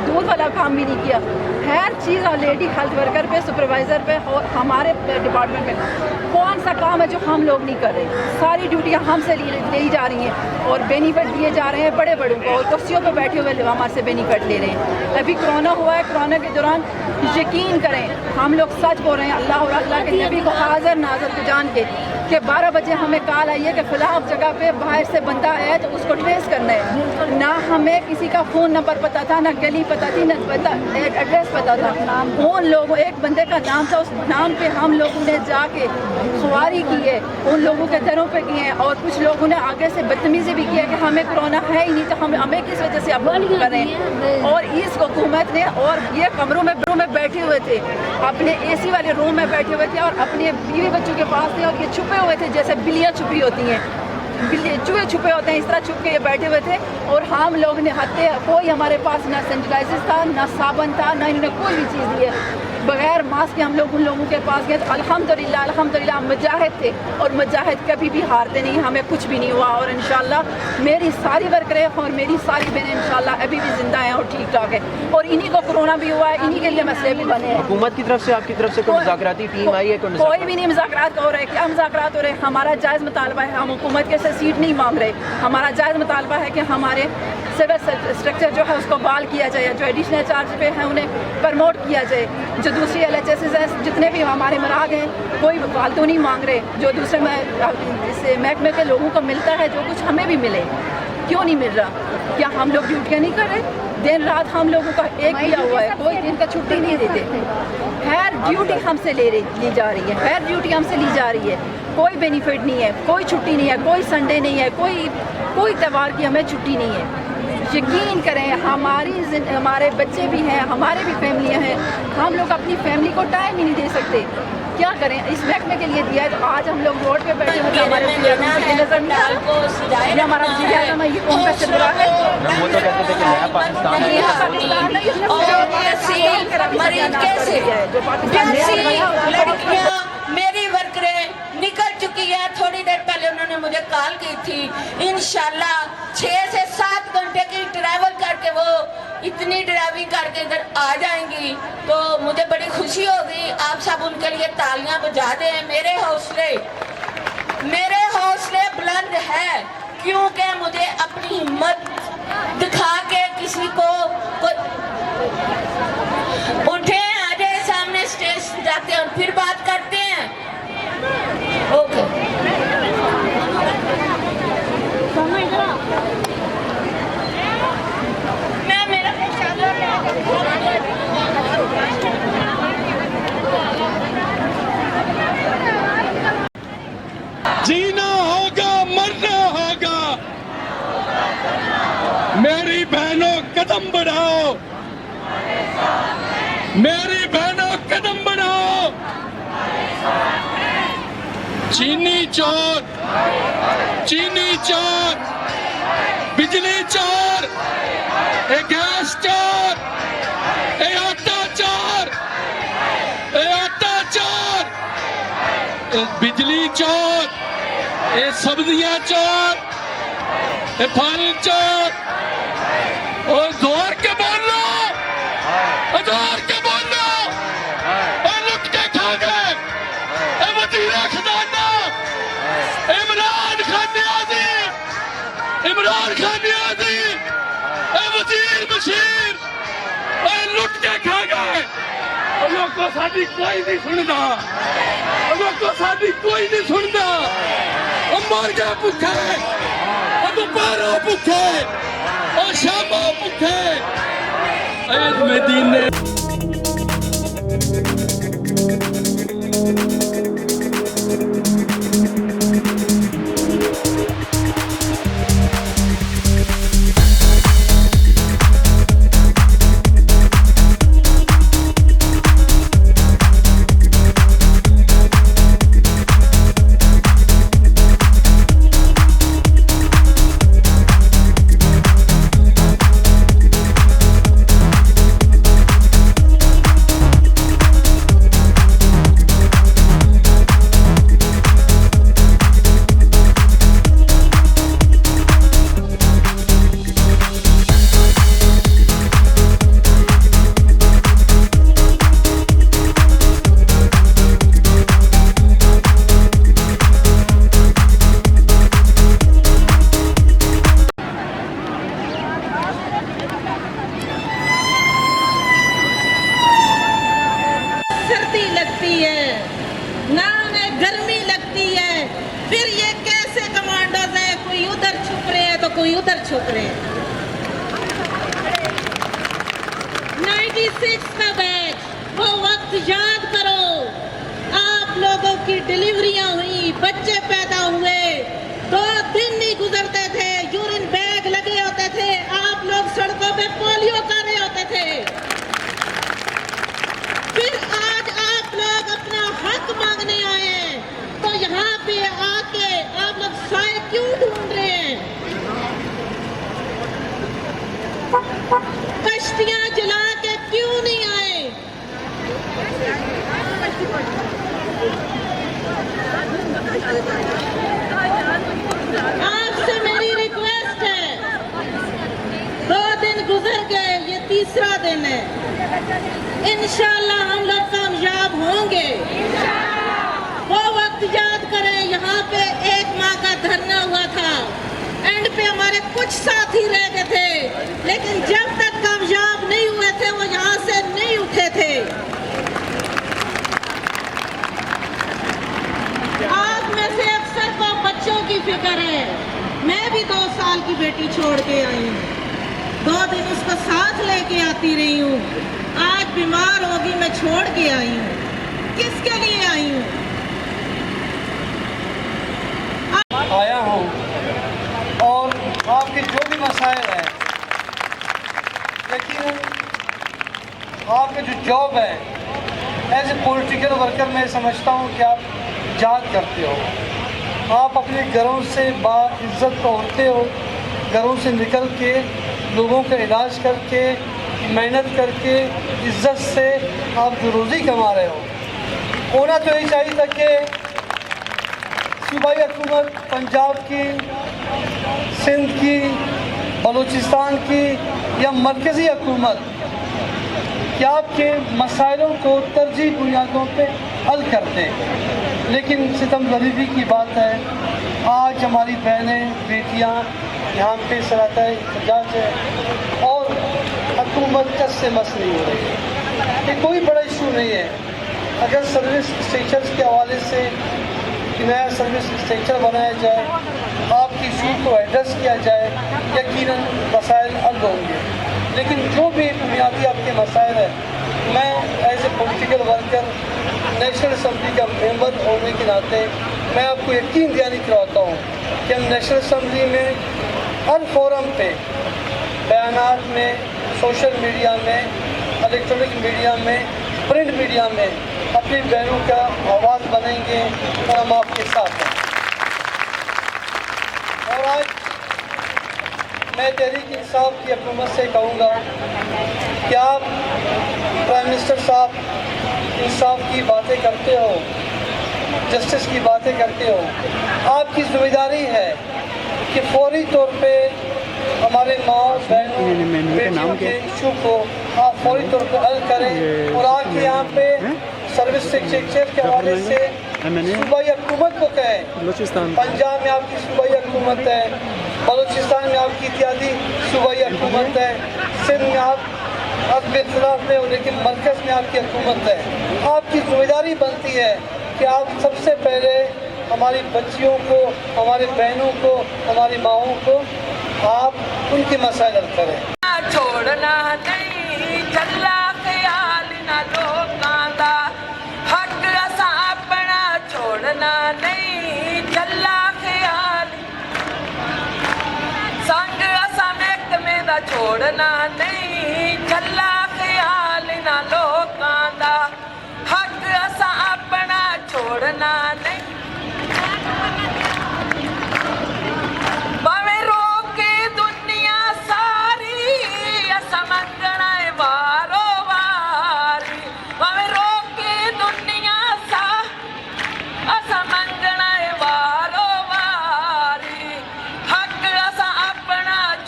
दूध वाला काम भी नहीं किया। हर चीज़ और लेडी हेल्थ वर्कर पे, सुपरवाइज़र पे और हमारे डिपार्टमेंट में कौन सा काम है जो हम लोग नहीं कर रहे। सारी ड्यूटियाँ हमसे ली जा रही हैं और बेनिफिट दिए जा रहे हैं बड़े बड़ों को, और कुर्सियों पे बैठे हुए हमारे से बेनिफिट ले रहे हैं। अभी कोरोना हुआ है, कोरोना के दौरान यकीन करें हम लोग सच बोल रहे हैं, अल्लाह और अल्लाह के नबी को हाज़िर नाज़िर को जान के कि 12 बजे हमें कॉल आई है कि फ़लाँ जगह पे बाहर से बंदा आया है तो उसको ट्रेस करना है। ना हमें किसी का फ़ोन नंबर पता था, ना गली पता थी, ना एड्रेस पता था। उन लोगों, एक बंदे का नाम था, उस नाम पे हम लोगों ने जाके सवारी की है, उन लोगों के घरों पे किए हैं, और कुछ लोगों ने आगे से बदतमीज़ी भी की है कि हमें कोरोना है ही नहीं तो हमें किस वजह से अफवाह करें। और इस हुकूमत ने, और ये कमरों में बैठे हुए थे, अपने AC वाले रूम में बैठे हुए थे और अपने बीवी बच्चों के पास थे, और ये छुपे हुए थे जैसे बिल्लियाँ छुपी होती हैं, चूहे छुपे होते हैं, इस तरह छुप के ये बैठे हुए थे। और हम लोग ने कोई हमारे पास ना सैनिटाइजर था, ना साबुन था, ना इन्होंने कोई भी चीज़ दी है। बगैर मास्क के हम लोग उन लोगों के पास गए तो अल्हम्दुलिल्लाह मुजाहिद थे, और मुजाहिद कभी भी हारते नहीं, हमें कुछ भी नहीं हुआ। और इंशाल्लाह मेरी सारी वर्करें और मेरी सारी बहनें इंशाल्लाह अभी भी जिंदा हैं और ठीक ठाक है, और इन्हीं को कोरोना भी हुआ है, इन्हीं के लिए मसले भी बने हैं। हुकूमत की तरफ से, आपकी तरफ से कोई मुज़ाकराती टीम आई है? कोई भी नहीं मुज़ाकरात हो रहे। क्या मुज़ाकरात हो रहे? हमारा जायज़ मुतालबा है, हम हुकूमत के से सीट नहीं मांग रहे। हमारा जायज़ मुतालबा है कि हमारे सिविल स्ट्रक्चर जो है उसको बहाल किया जाए, जो एडिशनल चार्ज पे हैं उन्हें प्रमोट किया जाए, जो दूसरी LHS हैं, जितने भी हमारे मराग हैं, कोई फालतू नहीं मांग रहे। जो दूसरे महकमे के लोगों को मिलता है जो कुछ हमें भी मिले, क्यों नहीं मिल रहा? क्या हम लोग ड्यूटियाँ नहीं कर रहे? दिन रात हम लोगों का एक किया हुआ है, कोई दिन का छुट्टी नहीं देते। हर ड्यूटी हमसे ली जा रही है, हर ड्यूटी हमसे ली जा रही है, कोई बेनिफिट नहीं है, कोई छुट्टी नहीं है, कोई संडे नहीं है, कोई त्यौहार की हमें छुट्टी नहीं है। यकीन करें, हमारे बच्चे भी हैं, हमारे भी फैमिलियाँ हैं, हम लोग अपनी फैमिली को टाइम ही नहीं दे सकते। क्या करें? इस महकमे के लिए दिया है तो आज हम लोग रोड पे बैठे हुए हमारे नजर नहीं आ रहा। ये हमारा ये कौन सा चल रहा है? वो तो कहते थे कि नया पाकिस्तान है। मेरी वर्करें निकल चुकी है। थोड़ी देर पहले उन्होंने मुझे कॉल की थी, इंशाल्लाह 6 से 7 घंटे की ट्रैवल करके वो इतनी ड्राइविंग करके इधर आ जाएंगी, तो मुझे बड़ी खुशी होगी। आप सब उनके लिए तालियां बजा दें। मेरे हौसले बुलंद है, क्योंकि मुझे अपनी हिम्मत दिखा के किसी को उठे आ जाए सामने स्टेज जाते हैं और फिर बात करते हैं। ओके, जीना होगा, मरना होगा। मेरी बहनों कदम बढ़ाओ, मेरी बहनों कदम बढ़ाओ। चीनी चोर, बिजली चोर, गैस चोर, आटा चोर, बिजली चोर, सब्जियां चोर, फल चोर। और जोर के बोल लो, जोर के बोल लो। और लुट के खा गए वज़ीर खजाना इमरान खान नियाज़ी, वज़ीर बशीर, लुट के खा गए। लोग को साडी कोई नहीं सुनता, लोग को साडी कोई नहीं सुनता। मर गया भुखे, दोपहरों भुखे और शामों भुखे। मदीने लगती है, ना उन्हें गर्मी लगती है। फिर ये कैसे कमांडोज है, कोई उधर छुप रहे हैं तो कोई उधर छुप रहे हैं। 96 का बैच, वो वक्त याद करो। आप लोगों की डिलीवरियां हुई, बच्चे पैदा हुए, 2 दिन नहीं गुजरते थे, यूरिन बैग लगे होते थे, आप लोग सड़कों पे पोलियो कर रहे होते थे। फिर आज आप लोग अपना हक मांगने आए हैं, तो यहाँ पे आके आप लोग साए क्यों ढूंढ रहे हैं? कश्तियां जला के क्यों नहीं आए? आपसे मेरी रिक्वेस्ट है, 2 दिन गुजर गए, ये तीसरा दिन है। इंशाल्लाह हम लोग कामयाब होंगे। वो वक्त याद करें, यहाँ पे 1 माह का धरना हुआ था, एंड पे हमारे कुछ साथी रह गए थे, लेकिन जब तक कामयाब नहीं हुए थे वो यहाँ से नहीं उठे थे। आप में से अक्सर को बच्चों की फिक्र है। मैं भी 2 साल की बेटी छोड़ के आई हूँ, 2 दिन उसको साथ लेके आती रही हूँ। आज बीमार होगी, मैं छोड़ के आई हूँ। किसके लिए आई हूँ? आया हूँ और आपके जो भी मसाइल हैं, यकीनन आपका जो जॉब है एज ए पॉलिटिकल वर्कर, मैं समझता हूँ कि आप याद करते हो। आप अपने घरों से बाइज्जत तोड़ते हो, घरों से निकल के लोगों का इलाज करके, मेहनत करके, इज्जत से आप जो रोज़ी कमा रहे हो। होना तो यही चाहिए था कि सूबाई हुकूमत पंजाब की, सिंध की, बलूचिस्तान की या मरकज़ी हुकूमत कि आपके मसाइलों को तरजीह बुनियादों पे हल कर दे। लेकिन सितम ज़रीफ़ी की बात है, आज हमारी बहनें बेटियां यहाँ पे सराता एहतजाज है और हुकूमत कस से मस नहीं हो रही है। ये कोई बड़ा इशू नहीं है। अगर सर्विस स्ट्रक्चर्स के हवाले से नया सर्विस स्ट्रक्चर बनाया जाए, आपकी इशू को एड्रेस किया जाए, यकीनन मसाइल हल होंगे। लेकिन जो भी बुनियादी आपके मसाइल है, मैं as a political worker, National Assembly का मेंबर होने के नाते मैं आपको यकीन दिलानी करवाता हूँ कि हम नेशनल असम्बली में हर फोरम पे, बयानात में, सोशल मीडिया में, इलेक्ट्रॉनिक मीडिया में, प्रिंट मीडिया में अपनी बहनों का आवाज़ बनेंगे और हम आपके साथ हैं। और आज मैं तहरीक इंसाफ की हुकूमत से कहूँगा कि आप प्राइम मिनिस्टर साहब इंसाफ की बातें करते हो, जस्टिस की बातें करते हो, आपकी जिम्मेदारी है कि फौरी तौर पे हमारे माँ बहनों बेटियों के इशू को आप फौरी तौर पे हल करें। और आपके यहाँ पे सर्विस स्ट्रक्चर के हवाले से सूबाई हुकूमत को कहें। पंजाब में आपकी सूबाई हुकूमत है, बलूचिस्तान में आपकी इत्यादि सूबाई हुकूमत है, सिंध में आप अब इख्तिलाफ में हो, लेकिन मरकज़ में आपकी हुकूमत है। आपकी जिम्मेदारी बनती है कि आप सबसे पहले हमारी बच्चियों को, हमारी बहनों को, हमारी माओं को आप उनके मसाइल हल करें। छोड़ना नहीं चला ख्याल ना लोकां दा, हक असा अपना छोड़ना नहीं चला ख्याल, संग असा महकमे दा छोड़ना नहीं चला ख्याल ना लोकां दा, हक असा अपना छोड़ना नहीं।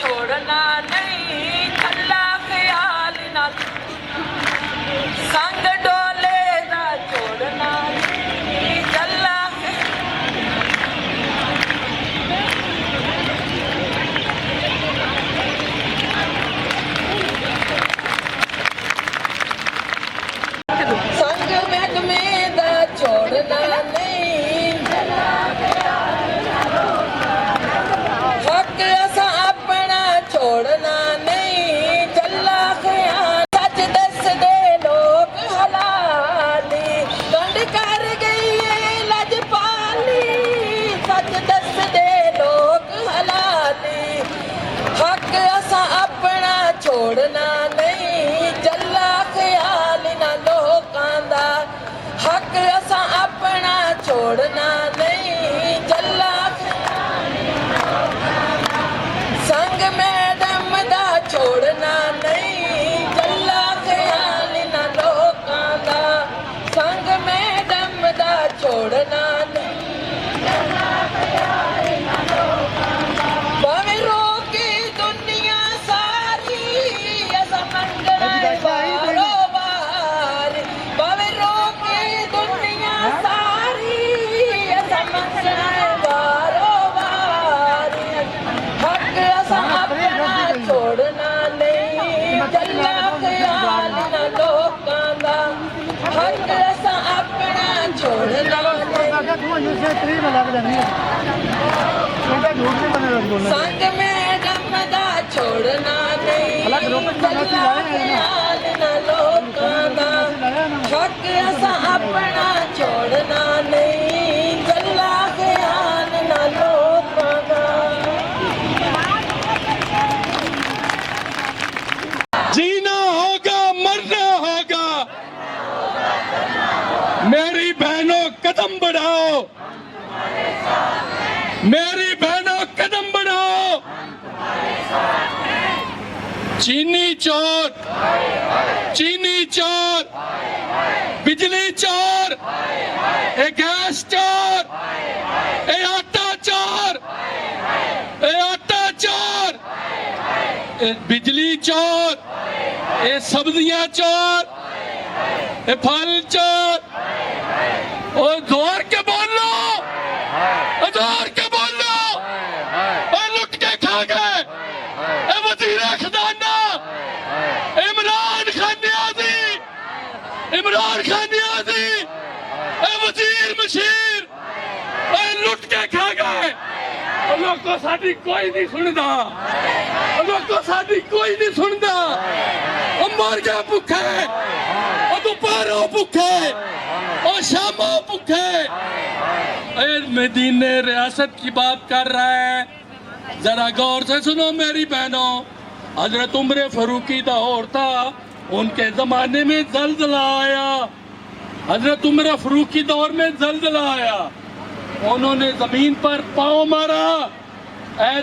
छोड़ना नहीं चला संग में जमदा छोड़ना नहीं न लोकां दा शक असां अपना छोड़ना नहीं गल्ला ख्याल न लोकां दा जीना होगा मरना होगा मेरी बहनों कदम बढ़ाओ मेरी बहनों कदम बढ़ाओ चीनी चोर बिजली चोर ए गैस चोर ए आटा चोर ए बिजली चोर ए सब्जियां चोर ए फल चोर और जोर के बोलो जोर के बोलो और लुट के खा गए ए वजीर खजाना इमरान खान नियाज़ी ए वजीर मशीर ए लुट के खा गए लोगों साडी कोई नहीं सुनदा लोगों साडी कोई नहीं सुनदा मर गया भुखे दोपहरों भुखे और शामों भुखे मदीने रियासत की बात कर रहा है जरा गौर से सुनो मेरी बहनों हजरत उमर फारूकी दौर था उनके जमाने में जलजला आया हजरत उमर फारूकी दौर में जलजला आया उन्होंने जमीन पर पांव मारा ऐ